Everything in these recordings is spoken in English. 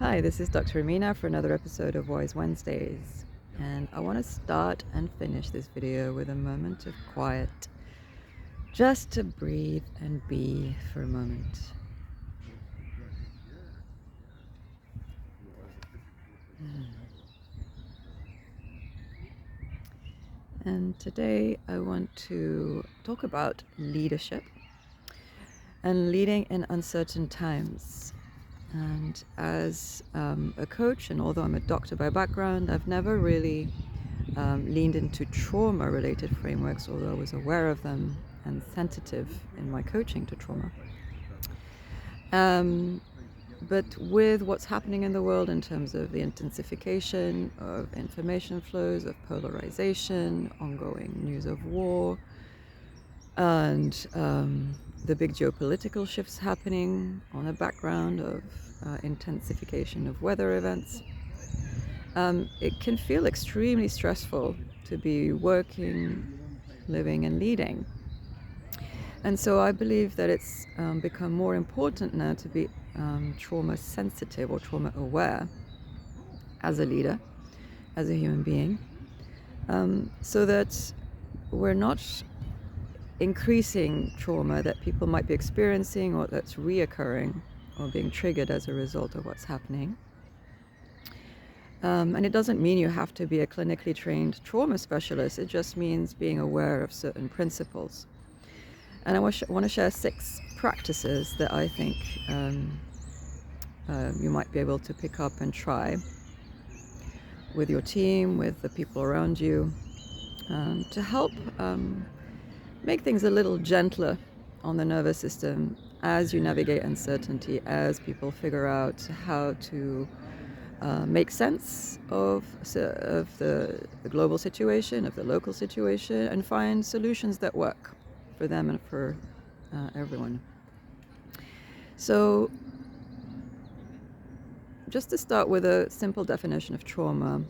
Hi, this is Dr. Amina for another episode of Wise Wednesdays. And I want to start and finish this video with a moment of quiet, just to breathe and be for a moment. And today I want to talk about leadership and leading in uncertain times. And as a coach, and although I'm a doctor by background, I've never really leaned into trauma-related frameworks, although I was aware of them and sensitive in my coaching to trauma. But with what's happening in the world in terms of the intensification of information flows, of polarization, ongoing news of war, and the big geopolitical shifts happening on a background of intensification of weather events, it can feel extremely stressful to be working, living, and leading. And so I believe that it's become more important now to be trauma sensitive or trauma aware as a leader, as a human being, so that we're not increasing trauma that people might be experiencing or that's reoccurring or being triggered as a result of what's happening. And it doesn't mean you have to be a clinically trained trauma specialist. It just means being aware of certain principles. And I want to share 6 practices that I think you might be able to pick up and try with your team, with the people around you, to help make things a little gentler on the nervous system as you navigate uncertainty, as people figure out how to make sense of the global situation, of the local situation, and find solutions that work for them and for everyone. So just to start with a simple definition of trauma,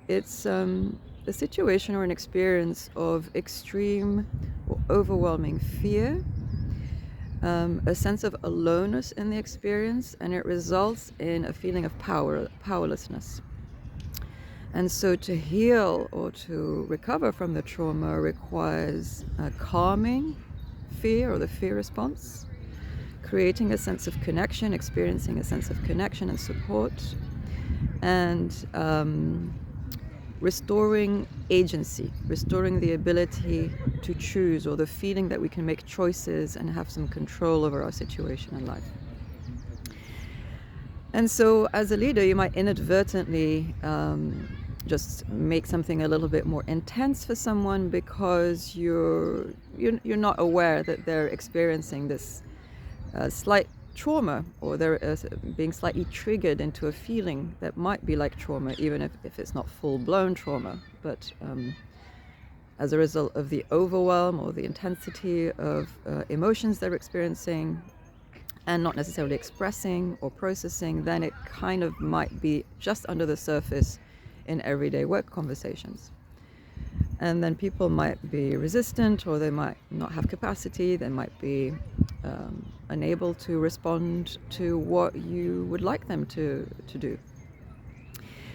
it's a situation or an experience of extreme or overwhelming fear, a sense of aloneness in the experience, and it results in a feeling of powerlessness. And so to heal or to recover from the trauma requires calming fear or the fear response, creating a sense of connection, experiencing a sense of connection and support, and restoring agency, restoring the ability to choose, or the feeling that we can make choices and have some control over our situation in life. And so as a leader, you might inadvertently just make something a little bit more intense for someone because you're not aware that they're experiencing this slight trauma, or they're being slightly triggered into a feeling that might be like trauma, even if it's not full-blown trauma. But as a result of the overwhelm or the intensity of emotions they're experiencing and not necessarily expressing or processing, then it kind of might be just under the surface in everyday work conversations. And then people might be resistant, or they might not have capacity, they might be unable to respond to what you would like them to do.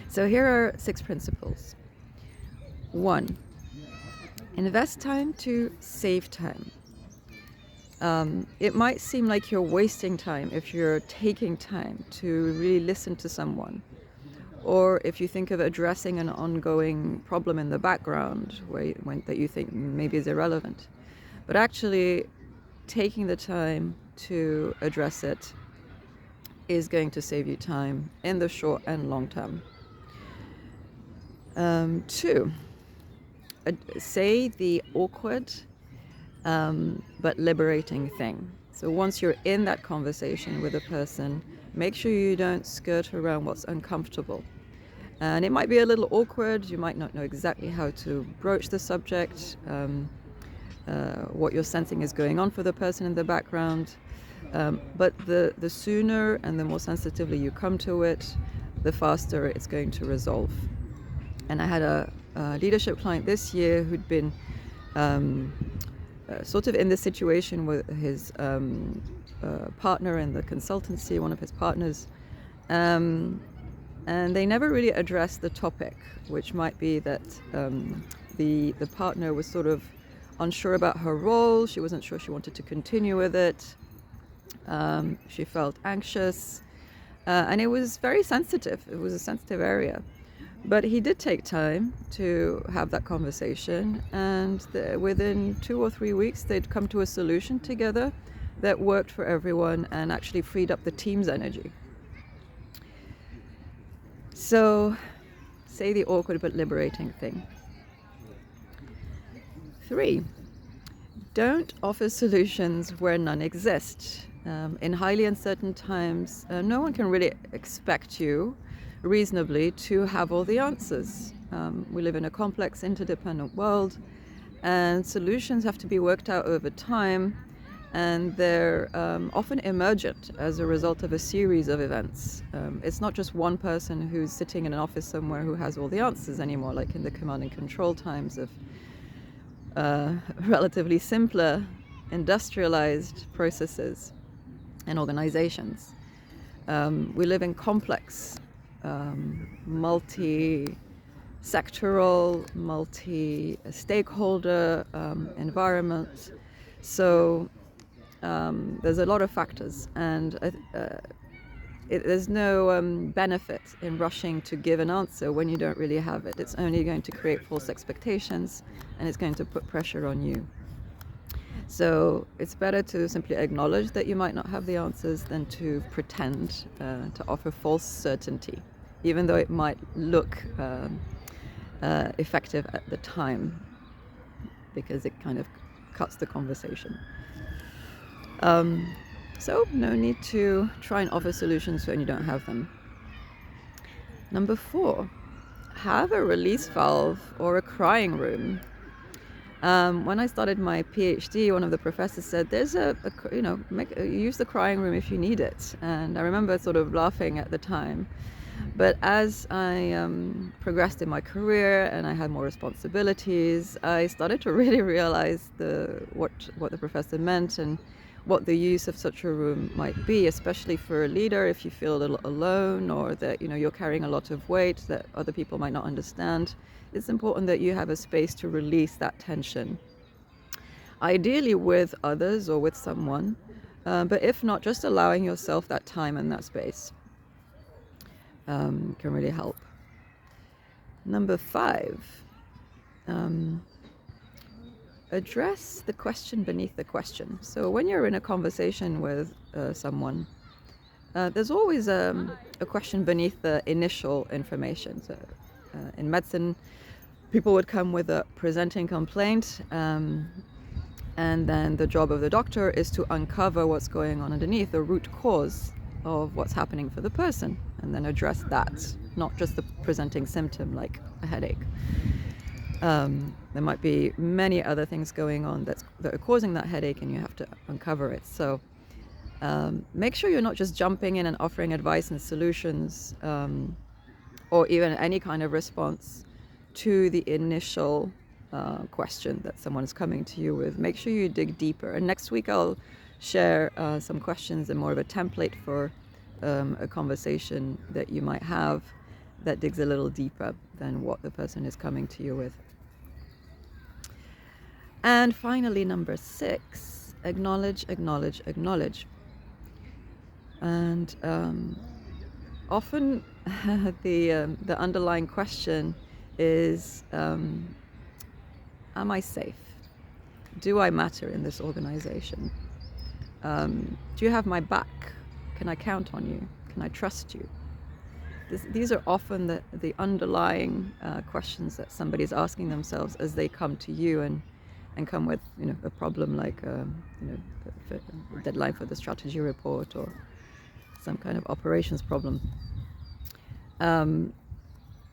So here are 6 principles. 1, invest time to save time. It might seem like you're wasting time if you're taking time to really listen to someone, or if you think of addressing an ongoing problem in the background that you think maybe is irrelevant. But actually, taking the time to address it is going to save you time in the short and long term. 2, say the awkward but liberating thing. So once you're in that conversation with a person, make sure you don't skirt around what's uncomfortable. And it might be a little awkward, you might not know exactly how to broach the subject, what you're sensing is going on for the person in the background, but the sooner and the more sensitively you come to it, the faster it's going to resolve. And I had a leadership client this year who'd been sort of in this situation with his partner in the consultancy, one of his partners, Um, and they never really addressed the topic, which might be that the partner was sort of unsure about her role. She wasn't sure she wanted to continue with it. She felt anxious, and it was very sensitive. It was a sensitive area. But he did take time to have that conversation, and within 2 or 3 weeks, they'd come to a solution together that worked for everyone and actually freed up the team's energy. So, say the awkward but liberating thing. 3, don't offer solutions where none exist. In highly uncertain times, no one can really expect you reasonably to have all the answers. We live in a complex, interdependent world, and solutions have to be worked out over time, and they're often emergent as a result of a series of events. It's not just one person who's sitting in an office somewhere who has all the answers anymore, like in the command and control times of relatively simpler industrialized processes and organizations. We live in complex, multi-sectoral, multi-stakeholder environment. So there's a lot of factors, and there's no benefit in rushing to give an answer when you don't really have it. It's only going to create false expectations, and it's going to put pressure on you. So it's better to simply acknowledge that you might not have the answers than to pretend to offer false certainty, even though it might look effective at the time, because it kind of cuts the conversation. So no need to try and offer solutions when you don't have them. Number 4, have a release valve or a crying room. When I started my PhD, one of the professors said, "There's use the crying room if you need it." And I remember sort of laughing at the time. But as I progressed in my career and I had more responsibilities, I started to really realize what the professor meant and what the use of such a room might be, especially for a leader if you feel a little alone, or that you're carrying a lot of weight that other people might not understand. It's important that you have a space to release that tension, ideally with others or with someone, but if not, just allowing yourself that time and that space can really help. Number 5, address the question beneath the question. So when you're in a conversation with someone, there's always a question beneath the initial information. So in medicine, people would come with a presenting complaint, and then the job of the doctor is to uncover what's going on underneath, the root cause of what's happening for the person, and then address that, not just the presenting symptom like a headache. There might be many other things going on that are causing that headache, and you have to uncover it. So make sure you're not just jumping in and offering advice and solutions, or even any kind of response to the initial question that someone's coming to you with. Make sure you dig deeper. And next week I'll share some questions and more of a template for a conversation that you might have that digs a little deeper than what the person is coming to you with. And finally, number 6, acknowledge, acknowledge, acknowledge. And often the underlying question is, am I safe? Do I matter in this organization? Do you have my back? Can I count on you? Can I trust you? These are often the underlying questions that somebody's asking themselves as they come to you and come with a problem like a deadline for the strategy report or some kind of operations problem.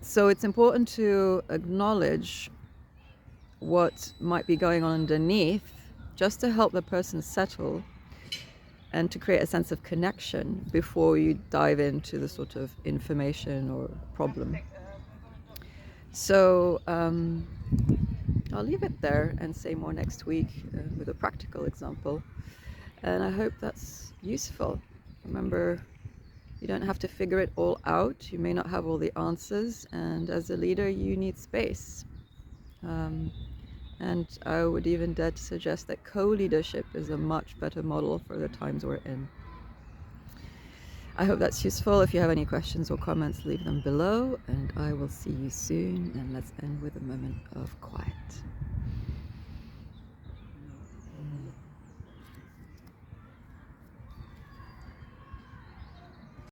So it's important to acknowledge what might be going on underneath, just to help the person settle and to create a sense of connection before you dive into the sort of information or problem. So I'll leave it there and say more next week with a practical example. And I hope that's useful. Remember, You don't have to figure it all out. You may not have all the answers, and as a leader, you need space. Um, and I would even dare to suggest that co-leadership is a much better model for the times we're in. I hope that's useful. If you have any questions or comments, leave them below, and I will see you soon. And let's end with a moment of quiet.